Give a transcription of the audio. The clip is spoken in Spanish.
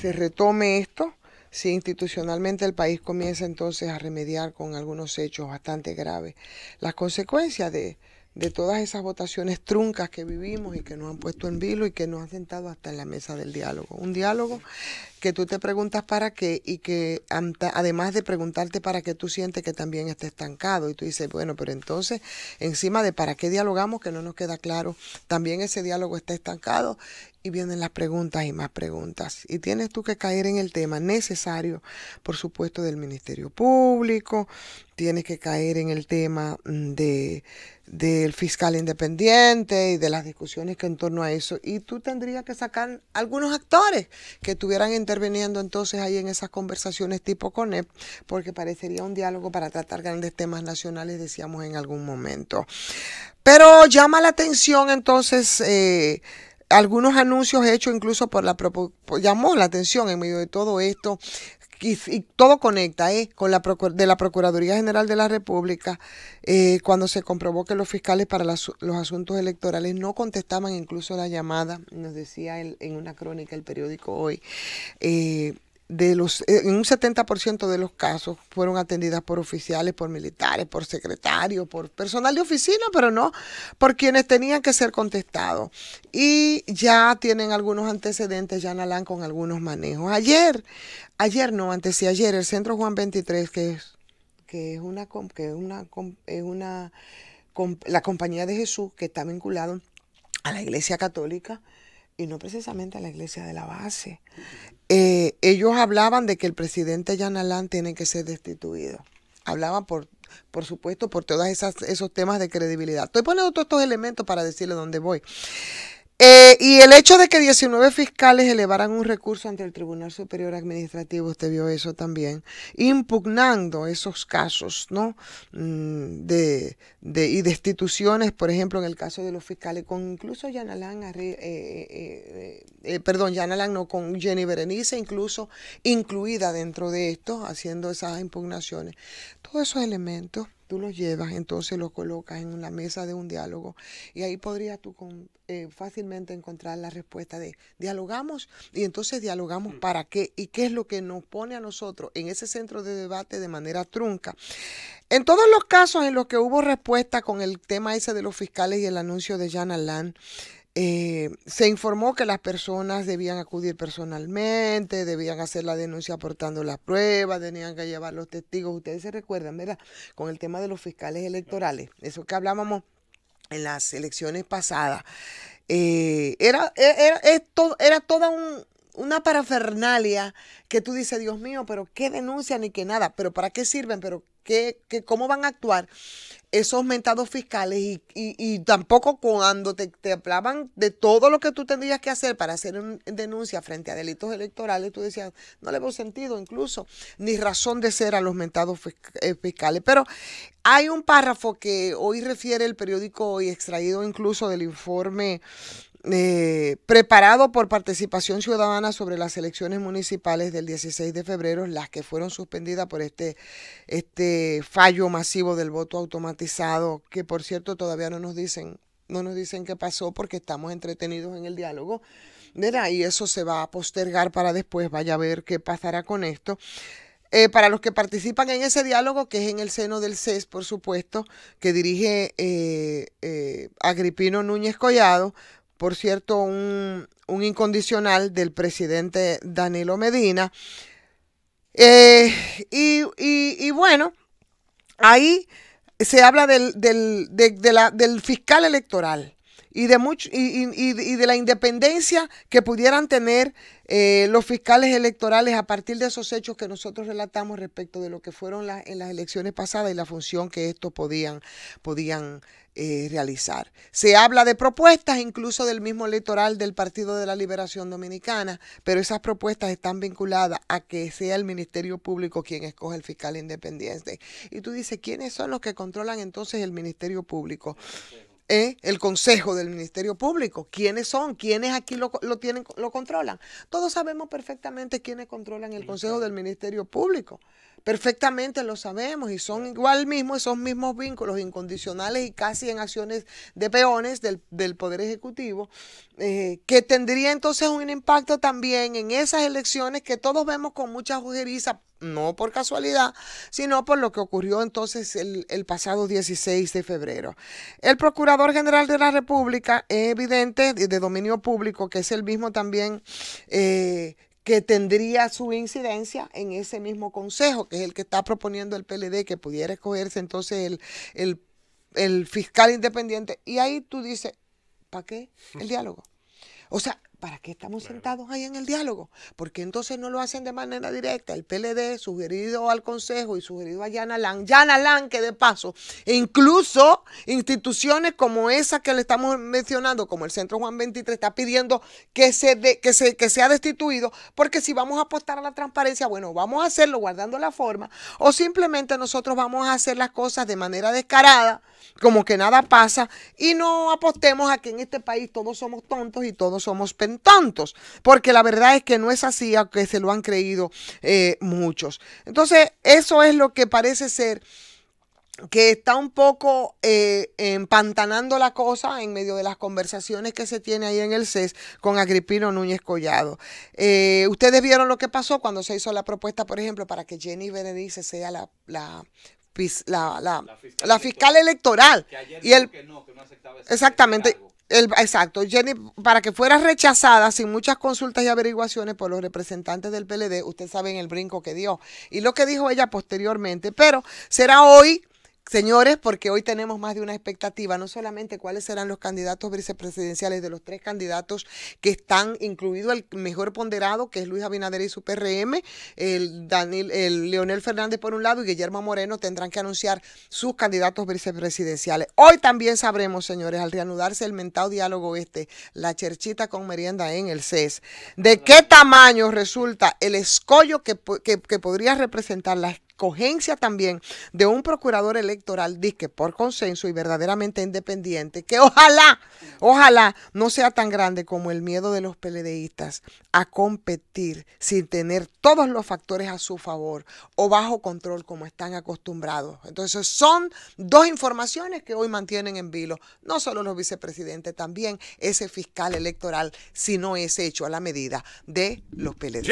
se retome esto, si institucionalmente el país comienza entonces a remediar con algunos hechos bastante graves las consecuencias de todas esas votaciones truncas que vivimos y que nos han puesto en vilo y que nos han sentado hasta en la mesa del diálogo. Un diálogo que tú te preguntas para qué y que además de preguntarte para qué, tú sientes que también está estancado y tú dices, bueno, pero entonces encima de para qué dialogamos, que no nos queda claro, también ese diálogo está estancado y vienen las preguntas y más preguntas. Y tienes tú que caer en el tema necesario, por supuesto, del Ministerio Público, tienes que caer en el tema del fiscal independiente y de las discusiones que en torno a eso. Y tú tendrías que sacar algunos actores que estuvieran interviniendo entonces ahí en esas conversaciones tipo CONEP, porque parecería un diálogo para tratar grandes temas nacionales, decíamos en algún momento. Pero llama la atención entonces algunos anuncios hechos incluso llamó la atención en medio de todo esto. Y todo conecta con de la Procuraduría General de la República, cuando se comprobó que los fiscales para los asuntos electorales no contestaban incluso la llamada, nos decía en una crónica el periódico Hoy, en un 70% de los casos fueron atendidas por oficiales, por militares, por secretarios, por personal de oficina, pero no por quienes tenían que ser contestados. Y ya tienen algunos antecedentes, Jan Alain, con algunos manejos. Antes de ayer, el Centro Juan 23, la Compañía de Jesús, que está vinculado a la Iglesia Católica, y no precisamente a la iglesia de la base. Ellos hablaban de que el presidente Jan Alain tiene que ser destituido. Hablaban por supuesto, por todos esos temas de credibilidad. Estoy poniendo todos estos elementos para decirle dónde voy. Y el hecho de que 19 fiscales elevaran un recurso ante el Tribunal Superior Administrativo, usted vio eso también, impugnando esos casos, ¿no? Y destituciones, por ejemplo, en el caso de los fiscales, con incluso Jan Alain, Jan Alain no, con Jenny Berenice incluso incluida dentro de esto, haciendo esas impugnaciones. Todos esos elementos tú los llevas, entonces los colocas en una mesa de un diálogo y ahí podrías tú fácilmente encontrar la respuesta de dialogamos y entonces dialogamos para qué y qué es lo que nos pone a nosotros en ese centro de debate de manera trunca. En todos los casos en los que hubo respuesta con el tema ese de los fiscales y el anuncio de Jan Alain, se informó que las personas debían acudir personalmente, debían hacer la denuncia aportando las pruebas, tenían que llevar los testigos. Ustedes se recuerdan, ¿verdad? Con el tema de los fiscales electorales, eso que hablábamos en las elecciones pasadas. Era toda una parafernalia que tú dices, Dios mío, pero qué denuncia ni qué nada, pero ¿para qué sirven? Pero ¿cómo van a actuar esos mentados fiscales? Y tampoco cuando te hablaban de todo lo que tú tendrías que hacer para hacer una denuncia frente a delitos electorales, tú decías, no le veo sentido incluso, ni razón de ser a los mentados fiscales. Pero hay un párrafo que hoy refiere el periódico Hoy, extraído incluso del informe preparado por Participación Ciudadana sobre las elecciones municipales del 16 de febrero, las que fueron suspendidas por este fallo masivo del voto automatizado, que por cierto todavía no nos dicen qué pasó porque estamos entretenidos en el diálogo, ¿verdad? Y eso se va a postergar para después, vaya a ver qué pasará con esto. Para los que participan en ese diálogo, que es en el seno del CES, por supuesto, que dirige Agripino Núñez Collado, por cierto, un incondicional del presidente Danilo Medina. Y bueno, ahí se habla del fiscal electoral y de la independencia que pudieran tener los fiscales electorales a partir de esos hechos que nosotros relatamos respecto de lo que fueron en las elecciones pasadas y la función que estos podían realizar. Se habla de propuestas incluso del mismo electoral del Partido de la Liberación Dominicana, pero esas propuestas están vinculadas a que sea el Ministerio Público quien escoge el fiscal independiente. Y tú dices, ¿quiénes son los que controlan entonces el Ministerio Público? El Consejo del Ministerio Público. ¿Quiénes son? ¿Quiénes aquí lo controlan? Todos sabemos perfectamente quiénes controlan el Consejo del Ministerio Público, Perfectamente lo sabemos y son igual mismo esos mismos vínculos incondicionales y casi en acciones de peones del Poder Ejecutivo, que tendría entonces un impacto también en esas elecciones que todos vemos con mucha ojeriza, no por casualidad, sino por lo que ocurrió entonces el pasado 16 de febrero. El Procurador General de la República es evidente, de dominio público, que es el mismo también que tendría su incidencia en ese mismo consejo, que es el que está proponiendo el PLD, que pudiera escogerse entonces el fiscal independiente. Y ahí tú dices, ¿para qué el diálogo? O sea, ¿para qué estamos sentados ahí en el diálogo? Porque entonces no lo hacen de manera directa. El PLD, sugerido al Consejo y sugerido a Jan Alain, que de paso, incluso instituciones como esa que le estamos mencionando, como el Centro Juan 23, está pidiendo que sea destituido, porque si vamos a apostar a la transparencia, bueno, vamos a hacerlo guardando la forma, o simplemente nosotros vamos a hacer las cosas de manera descarada, como que nada pasa, y no apostemos a que en este país todos somos tontos y todos somos tontos, porque la verdad es que no es así, aunque se lo han creído muchos. Entonces, eso es lo que parece ser que está un poco empantanando la cosa en medio de las conversaciones que se tiene ahí en el CES con Agripino Núñez Collado. Ustedes vieron lo que pasó cuando se hizo la propuesta, por ejemplo, para que Jenny Berenice sea la fiscal electoral. Que ayer y que no aceptaba exactamente. Exacto, Jenny, para que fuera rechazada sin muchas consultas y averiguaciones por los representantes del PLD, usted sabe en el brinco que dio y lo que dijo ella posteriormente, pero será hoy, señores, porque hoy tenemos más de una expectativa, no solamente cuáles serán los candidatos vicepresidenciales de los tres candidatos que están, incluido el mejor ponderado, que es Luis Abinader y su PRM, el Leonel Fernández por un lado y Guillermo Moreno tendrán que anunciar sus candidatos vicepresidenciales. Hoy también sabremos, señores, al reanudarse el mentado diálogo la cherchita con merienda en el CES, de qué tamaño resulta el escollo que podría representar la escogencia también de un procurador electoral, disque por consenso y verdaderamente independiente, que ojalá no sea tan grande como el miedo de los PLDistas a competir sin tener todos los factores a su favor o bajo control como están acostumbrados. Entonces son dos informaciones que hoy mantienen en vilo, no solo los vicepresidentes, también ese fiscal electoral, si no es hecho a la medida de los PLD.